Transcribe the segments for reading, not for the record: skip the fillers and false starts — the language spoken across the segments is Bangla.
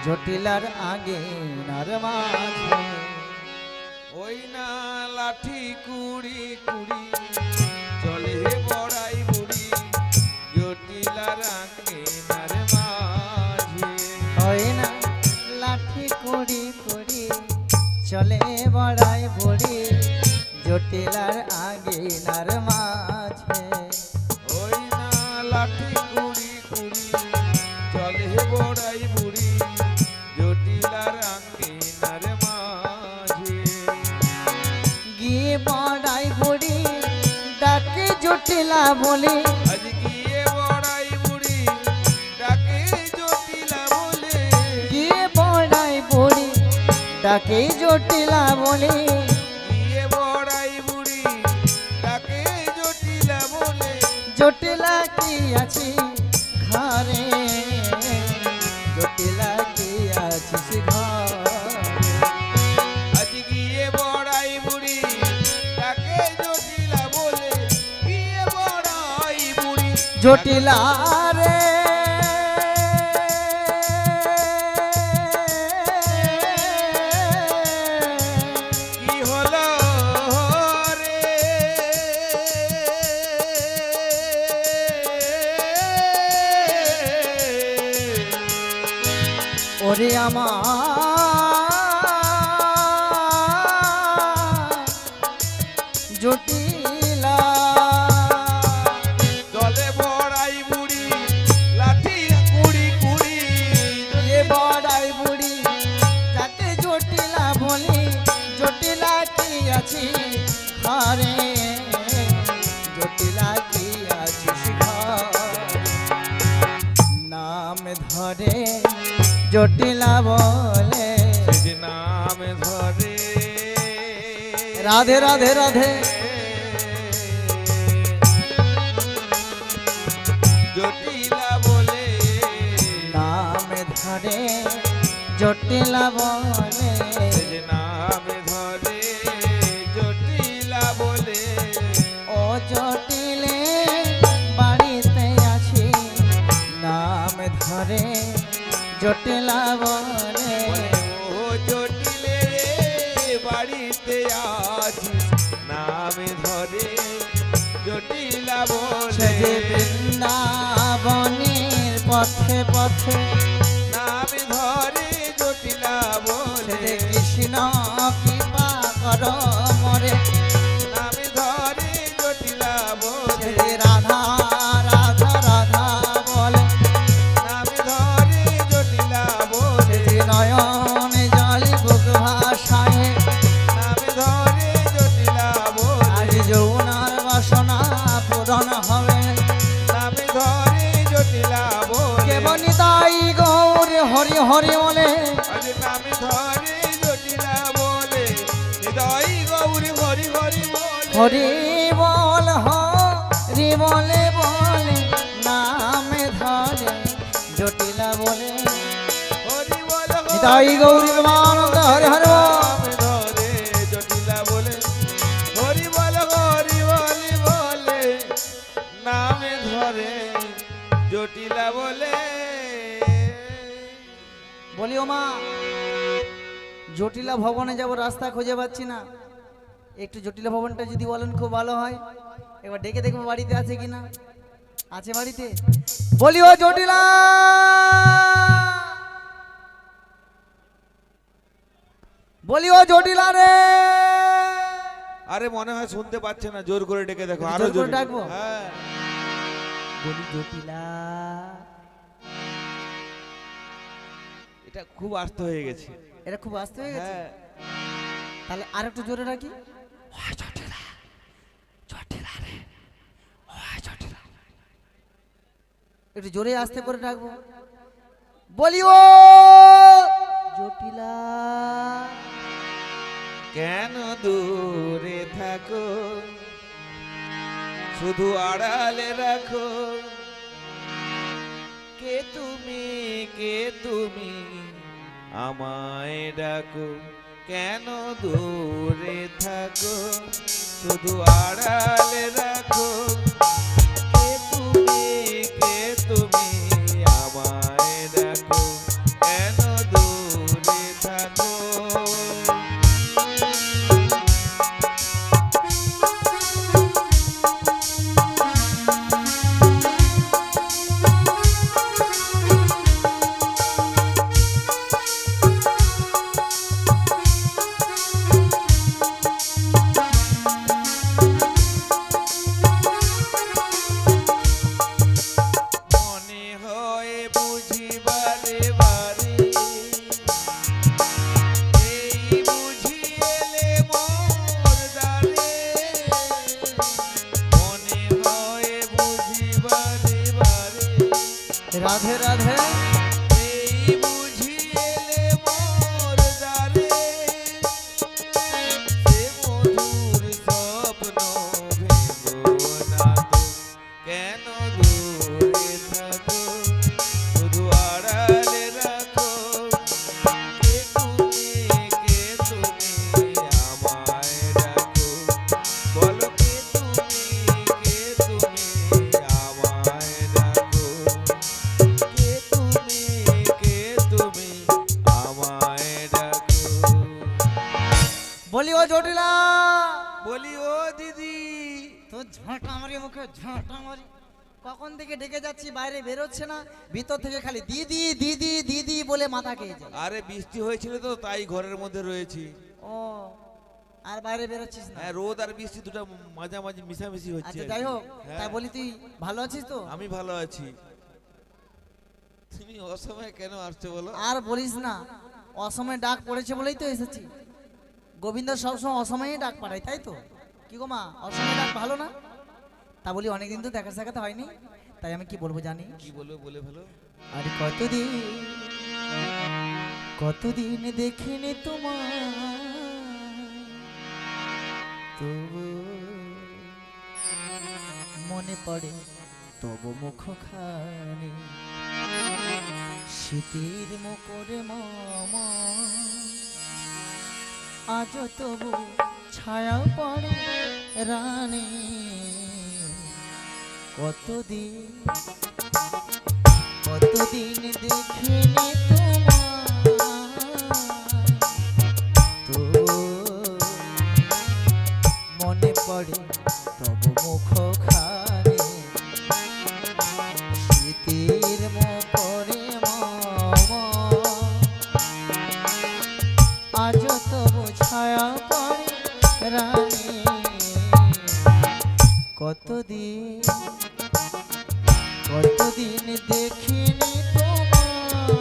জটিলার আগে নার মাঝে ওই না লাঠি কুড়ি কুড়ি চলে বড়াই বুড়ি জটিলার আগে নার মাঝে হয় না লাঠি কুড়ি কুড়ি চলে বড়াই বুড়ি জটিলার আগে নার মাঝে ওই না লাঠি কুড়ি কুড়ি চলে বড়াই বুড়ি জটিলার আগে নার মাঝে গিয়ে বড়াই বুড়ি ডাকে জটিলা বলে আজ গিয়ে বড়াই বুড়ি ডাকে জটিলা বলে গিয়ে বড়াই বুড়ি ডাকে জটিলা বলে গিয়ে বড়াই বুড়ি ডাকে জটিলা বলে জটিলা কি আছে ঘরে জটিলা কি আছিস ঘরে আজ গিয়ে বড়াই বুড়ি ডাকে জটিলা বলে গিয়ে বড়াই বুড়ি জটিলা রে কি হলো রে ওরে আমার জটিলা জলে বড়াই বুড়ি লাঠি কুড়ি কুড়ি এ বড়াই বুড়ি যাকে জটিলা বলি জটিলা কি আছি ঘরে জটিলা কি আছিস ঘরে নাম ধরে জটিলা বলে যে নাম ধরে রাধে রাধে রাধে জটিলা বলে নাম ধরে জটিলা বলে যে নাম ধরে জটিলা বলে ও জটিলে বাড়িতে আছি নাম ধরে জটিলা বলে ও জটিলে বাড়িতে আছিস নাম ধরে জটিলা সে বলে যে বৃন্দাবনের পথে পথে নাম ধরে জটিলা সে বলে যে কৃষ্ণ কৃপা কর মরে নাম ধরে জটিলা সে বলে যে রাধা রাধা রাধা বলে নাম ধরে জটিলা সে বলে যে নয়ন জল বুক ভাষায় নাম ধরে জটিলা বলে আজ যৌনার বাসনা পূরণ হবে নাম ধরে জটিলা বলে কেবল তাই গৌর হরি হরি বলে আজ নাম ধরে জটিলা বলে হৃদয় গৌরী হরি হরি বলে হরি বল হরি বলে বলে নামে ধরে জটিলা বলে হরি বল তাই গৌরী প্রেমানন্দ হরে হরে বল। নাম ধরে জটিলা বলে হরি বল হরি বলি বলে নামে ধরে জটিলা বলে বলি ও মা জটিলা ভবনে যাব রাস্তা খুঁজে পাচ্ছি না একটু জটিলা ভবনটা যদি বলেন খুব ভালো হয় এবার ডেকে দেখবো বাড়িতে আছে কিনা আছে বাড়িতে বলি ও জটিলা বলি ও জটিলা রে আরে মনে হয় শুনতে পাচ্ছে না জোর করে ডেকে দেখো একটু আরো জোর করে জোরে ডাকবো? হ্যাঁ বলি জটিলা এটা খুব আস্ত হয়ে গেছে এটা খুব আস্তে হয়ে গেছে হ্যাঁ তাহলে আর একটু জোরে রাখি ওই জটিলা জটিলা রে ওই জটিলা একটু জোরে আস্তে করে ডাকবো বলি ও জটিলা কেন দূরে থাকো শুধু আড়ালে রাখো কে তুমি আমায় ডাকো কেন দূরে থাকো শুধু আড়ালে রাখো কে তুমি আমায় ডাকো কেন তোর ঝাঁটা মারি মুখে ঝাঁটা মারি, কখন থেকে ডেকে যাচ্ছি বাইরে বেরোচ্ছে না, ভিতর থেকে খালি দিদি দিদি দিদি বলে মাথা খেয়ে যায়। আরে বৃষ্টি হয়েছিল তো তাই ঘরের মধ্যে রয়েছি। ও, আর বাইরে বেরোচ্ছিস না? হ্যাঁ, রোদ আর বৃষ্টি দুটো মাঝামাঝি মিশামিশি হচ্ছে আচ্ছা আর কি। যাই হোক, হ্যাঁ। তাই বলি তুই ভালো আছিস তো? আমি ভালো আছি। তুমি অসময়ে কেন আসছো বলো? আর বলিস না, অসময়ে ডাক পড়েছে বলেই তো এসেছি। গোবিন্দ সবসময় অসময়ে ডাক পাঠায়, তাই তো? কি গো মা, অসময়ে ডাক ভালো না? তা বলি অনেকদিন তো দেখা সাক্ষাৎ হয়নি, তাই আমি কি বলবো জানি? কি বলবো বলে ফেলো। আর কতদিন কতদিন দেখিনি তোমায়, তবু মনে পড়ে তবু মুখখানি, শীতের মুখরে মামা, আজ তবু ছায়া পড়ে রানী। কতদিন কতদিন দেখিনি তোমায়, তো মনে পড়ে তবু মুখখানি, শীতের মুখরে মামা, আজ তবু ছায়া পড়ে রানী। কতদিন কতদিন দেখিনি তোমায়।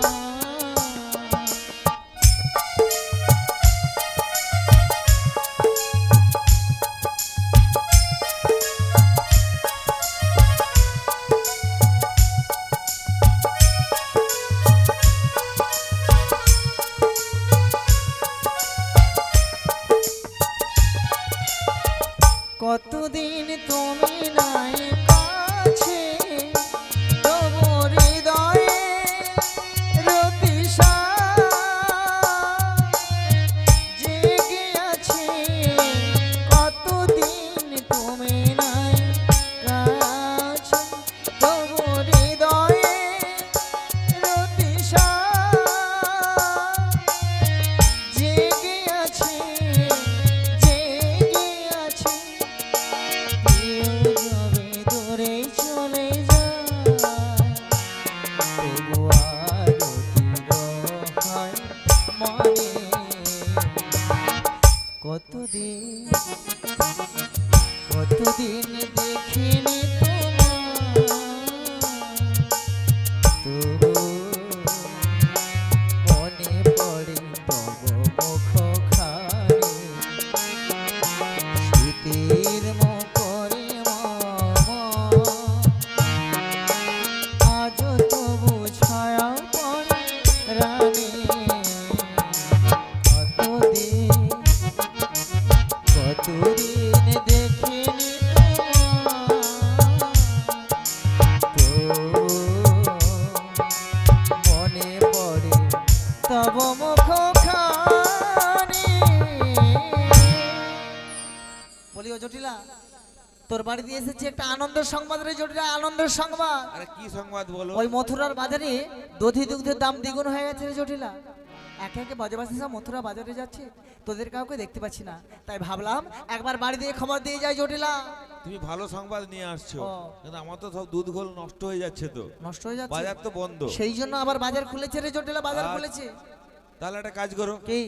কতদিন তুমি নাই কাছে, তবু হৃদয়ে রতিশা জেগে আছে। কতদিন তুমি নাই কাছে, তবু হৃদয়ে রতিশা জেগে আছে, জেগে আছে। কেউ যবে দূরে চলে যায়, তবু আরতির হয় মনে। কতদিন কতদিন দেখিনি তোমায়, তবু মনে পড়ে তব মুখখানি, শীতের মুখরে মামা, আজ তবু ছায়া পড়ে রানী। কতদিন কতদিন দেখিনি তোমায়, তো মনে পড়ে তব মুখখানি। বলি ও জটিলা, তোর বাড়ি দিয়ে এসেছি একটা আনন্দের সংবাদ রে জটিলা, আনন্দের সংবাদ। আরে কি সংবাদ বলো? ওই মথুরার বাজারে দধি দুগ্ধের দাম দ্বিগুণ হয়ে গেছে রে জটিলা। একে একে বজবাসী সব মথুরা বাজারে যাচ্ছে, তোদের কাউকে দেখতে পাচ্ছি না, তাই ভাবলাম একবার বাড়ি দিয়ে খবর দিয়ে যায় জটিলা। তুমি ভালো সংবাদ নিয়ে আসছো, ও। কিন্তু আমার তো সব দুধ ঘোল নষ্ট হয়ে যাচ্ছে তো, নষ্ট হয়ে যাচ্ছে, বাজার তো বন্ধ। সেই জন্য আবার বাজার খুলেছে রে জটিলা, বাজার আচ্ছা। খুলেছে। তাহলে একটা কাজ করো, কি?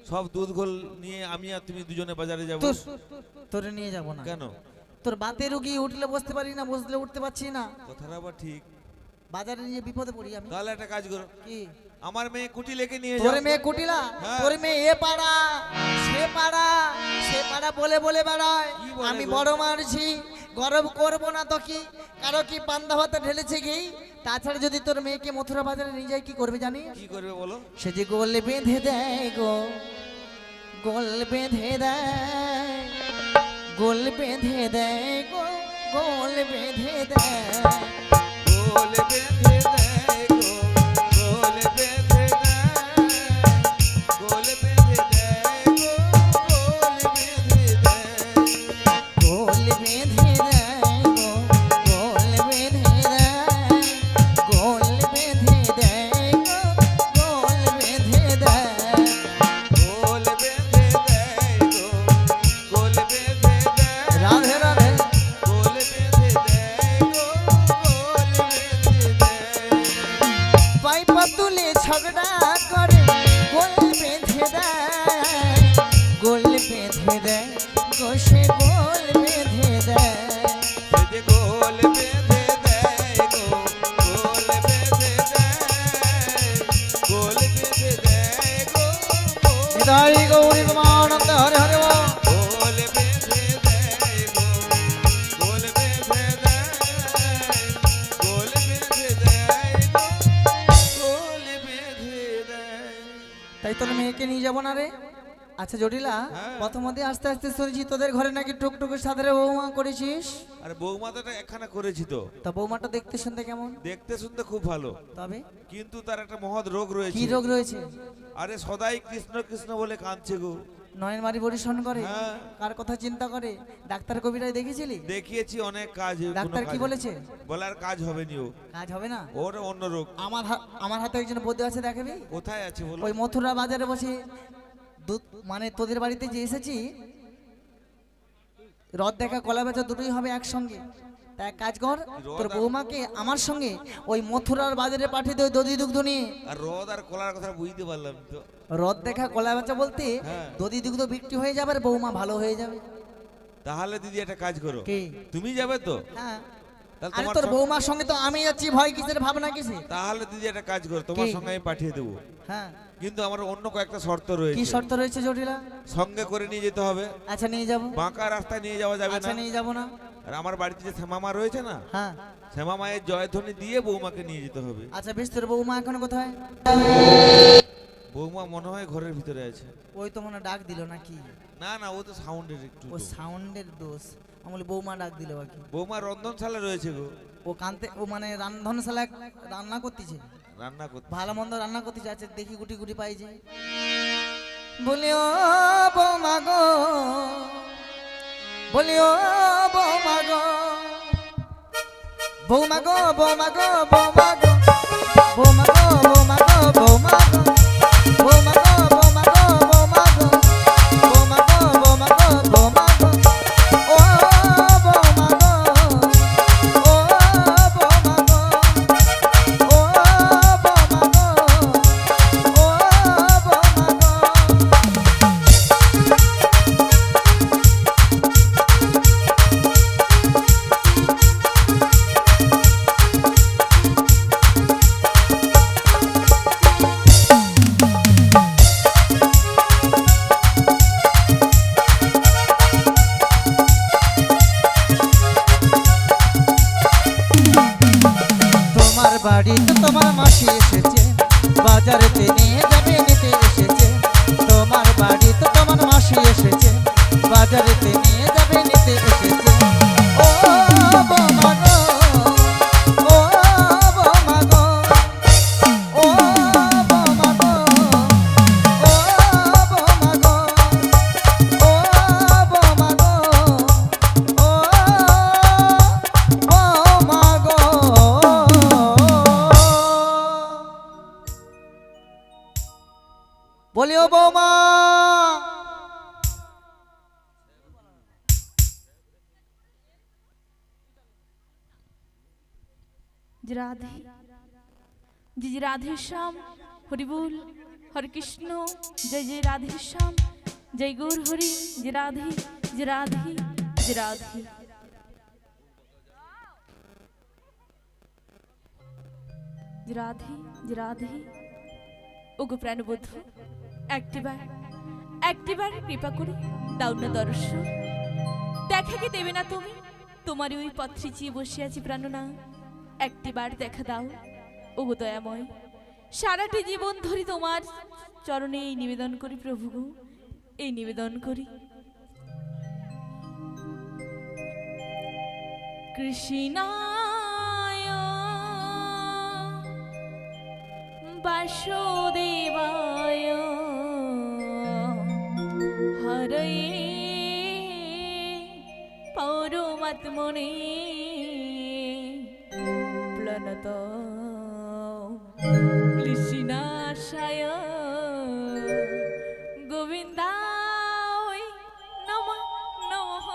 সব দুধ ঘোল নিয়ে আমি আর তুমি দুজনে বাজারে যাবো। তোর তোরে নিয়ে যাব না। কেন? তোর বাতে রুগী উঠলে বসতে পারি না, বসলে উঠতে পারছি না, কথাটা আবার ঠিক। বাজারে নিয়ে বিপদে পড়ি আমি। তাহলে একটা কাজ করো, কি? আমার মেয়ে কুটি লেকে নিয়ে যাও। তোর মেয়ে কুটিলা, হ্যাঁ। তোর মেয়ে এ পাড়া সে পাড়া সে পাড়া বলে বলে বেড়ায়। কি বলে আমি গো? বড় মারছি, গরম করবো না তো কি, কারো কি পান্তা ভাতে ঢেলেছে কি? তাছাড়া যদি তোর মেয়েকে মথুরা বাজারে নিয়ে যায় কি করবে জানিস? কি করবে বলো? সে যে গোল বেঁধে দেয় গো, গোল বেঁধে দেয়, গোল বেঁধে দেয় গো, গোল বেঁধে দেয়। গোল বেঁধে দেয় গো, গোল বেঁধে দেয়, গোল বেঁধে দেয় গো, গোল বেঁধে দেয়। গোল বেঁধে দেয় গো, গোল বেঁধে দেয়, গোল বেঁধে দেয় গো, গোল বেঁধে দেয়। গোল বেঁধে দেয় গো, গোল বেঁধে দেয়। রাধে রাধে। মিলে ঝগড়া করে গোল বেঁধে দেয়, গোল বেঁধে দেয়, গোসে গোল বেঁধে দেয়। সে যে গোল বেঁধে দেয় গো, গোল বেঁধে দেয়, গোল বেঁধে দেয় গো, হৃদয় গৌরী রমানন্দ হরে হরে বল। গোল বেঁধে দেয় গো, গোল বেঁধে দেয়, গোল বেঁধে দেয় গো, গোল বেঁধে দেয়। তাই তোর মেয়েকে নিয়ে যাবো না রে? আচ্ছা জটিলা, হ্যাঁ। প্রথমতে আস্তে আস্তে শুনেছি তোদের ঘরে নাকি টুকটুকের সাথে বৌমা করেছিস। আরে বৌমা তো একখানা করেছি তো, তা বৌমাটা দেখতে শুনতে কেমন? দেখতে শুনতে খুব ভালো, তবে কিন্তু তার একটা মহৎ রোগ কি রয়েছে। রোগ রয়েছে? আরে সদাই কৃষ্ণ কৃষ্ণ বলে কাঁদছে গো। নয়ন মারি পরিশন করে? হ্যাঁ। কার কথা চিন্তা করে? ডাক্তার কবিরাজ দেখেছিলি? দেখিয়েছি অনেক কাজ, ডাক্তার কি বলেছে? বলার কাজ হবে নি, ও কাজ হবে না। ওর অন্য রোগ। আমার হাতে একজন বৌদি আছে, দেখাবি? কোথায় আছে বলো? ওই মথুরা বাজারে বসে দুধ, মানে তোদের বাড়িতে যে এসেছি, রথ দেখা কলা বেচা দুটোই হবে একসঙ্গে। তা এক কাজ কর, তোর বৌমাকে আমার সঙ্গে ওই মথুরার বাজারে পাঠিয়ে দে, ওই দধি দুগ্ধ নিয়ে। আর রদ আর কলার কথা বুঝতে পারলাম তো। রথ দেখা কলা বেচা বলতে হ্যাঁ। দধি দুগ্ধ বিক্রি হয়ে যাবে আর বৌমা ভালো হয়ে যাবে। তাহলে দিদি একটা কাজ করো, কি? তুমি যাবে তো? হ্যাঁ। তাহলে আরে তোমার তোর সঙ্গে- বৌমার সঙ্গে তো আমি যাচ্ছি, ভয় কিসের, ভাবনা কিসে? তাহলে দিদি একটা কাজ করো, তোমার কি? সঙ্গে আমি পাঠিয়ে দেবো, হ্যাঁ। কিন্তু আমার অন্য কয়েকটা শর্ত কি রয়েছে। শর্ত রয়েছে জটিলা? সঙ্গে করে নিয়ে যেতে হবে, আচ্ছা নিয়ে যাবো। বাঁকা রাস্তায় নিয়ে যাওয়া যাবে আচ্ছা না। নিয়ে যাবো না। আর আমার বাড়িতে যে শ্যামামা রয়েছে না, হ্যাঁ। শ্যামামায়ের জয়ধ্বনি দিয়ে বৌমাকে নিয়ে যেতে হবে। আচ্ছা বেশ, তোর বৌমা এখন কোথায়? বৌমা মনে হয় ঘরের ভিতরে আছে। ওই তো মনে হয় ডাক দিল নাকি? না না, ও তো সাউন্ডের একটু ও সাউন্ডের দোষ। আমি বৌমা ডাক দিল আর কি। বৌমা রন্ধনশালা রয়েছে গো, ও কানতে, ও মানে রান্ধনশালা রান্না করতেছে, রান্না করতে। ভালো মন্দ রান্না করতেছে। আচ্ছা দেখি গুটি গুটি পাই যে। বলিও বৌমা গো, বলিও বৌমা গো, বৌমা গো, বৌমা গো, বৌমা গো, বৌমা গো, বৌমা গো, বৌমা গো, বৌমা গো, বৌমা গো, বৌমা গো, বৌমা গো, বৌমা গো, বৌমা গো, ও বৌমা গো, ও বৌমা গো, ও বৌমা গো, ও তোমার বাড়িতে তোমার মাসি এসেছে, বাজারেতে নিয়ে যাবে নিতে এসেছে। তোমার বাড়িতে তোমার মাসি এসেছে, বাজারেতে নিয়ে যাবে নিতে এসেছে। ও বৌমা গো, ও বৌমা গো, ও বৌমা গো, ও বৌমা গো, ও বৌমা গো, ও বৌমা গো। বলিও বৌমা। রাধে जय जय राधे श्याम हरि बोल हरे कृष्ण जय जय राधे श्याम जय गौर हरि जय राधे जय राधे जय राधे जय राधे जय राधे ওগো প্রাণবধূ একটিবার কৃপা করে দাও না দর্শন। দেখা কি দেবে না তুমি? তোমার ওই পত্রে চেয়ে বসে আছি প্রাণনা, একটিবার দেখা দাও ওগো দয়াময়। সারাটি জীবন ধরে তোমার চরণে এই নিবেদন করি প্রভু গো, এই নিবেদন করি। কৃষ্ণায় বাসুদেবায় হরয়ে পরমাত্মনে প্रणत কৃষ্ণাশায় গোবিন্দায় নমঃ নমঃ।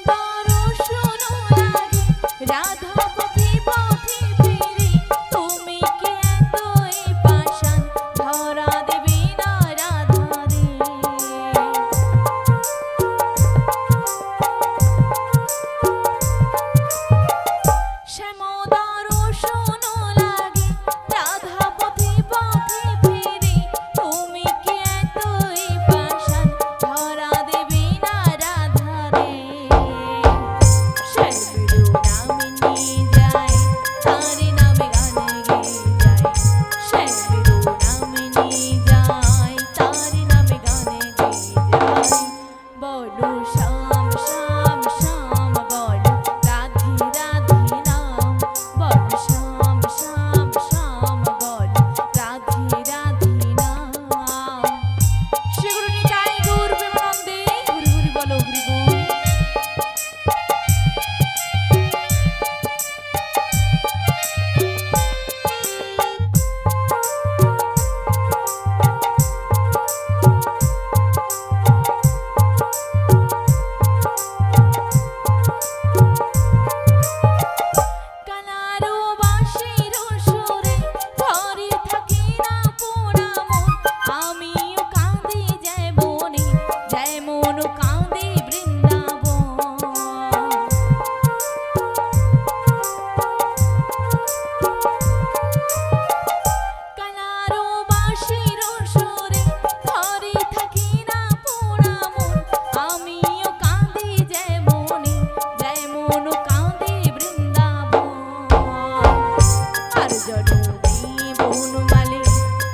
দর্শন লাগে রাধা পথে পথে ফিরে, তুমি কি এতই পাষাণ ধরা দেবে না রাধা রে। শ্যাম দর্শন লাগে রাধা পথে পথে ফিরে, তুমি কি এতই পাষাণ ধরা দেবে না রাধা রে। শ্যামেরও নামে নিয়ে যায় তারি নামে গানে গেয়ে যায়, শ্যামেরও নামে নিয়ে যায় তারি নামে গানে গেয়ে যায়। বলো শ্যাম শ্যাম শ্যাম বলো রাধে রাধে নাম, বলো শ্যাম শ্যাম শ্যাম বলো রাধে রাধে নাম। সেগুলো নিতাই গৌর প্রেমানন্দে হরি হরি বলো হরি বল। কানারো বাঁশির সুরে ঘরে থাকে না পোড়া মন, আমিও কাঁদি যেমনি যেমন কাঁদি বৃন্দাবন। কানারো বাঁশির সুরে ঘরে থাকে না পোড়া মন, আমিও কাঁদি যেমনি যেমন কাঁদি বৃন্দাবন। আর জননী বনমালী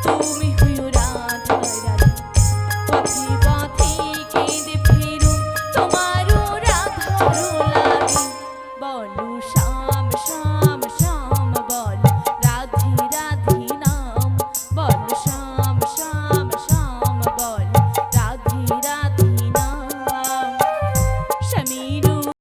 তুমি হইও রাধা রাধা, পথে পথে কেঁদে ফিরু তোমারও রাধার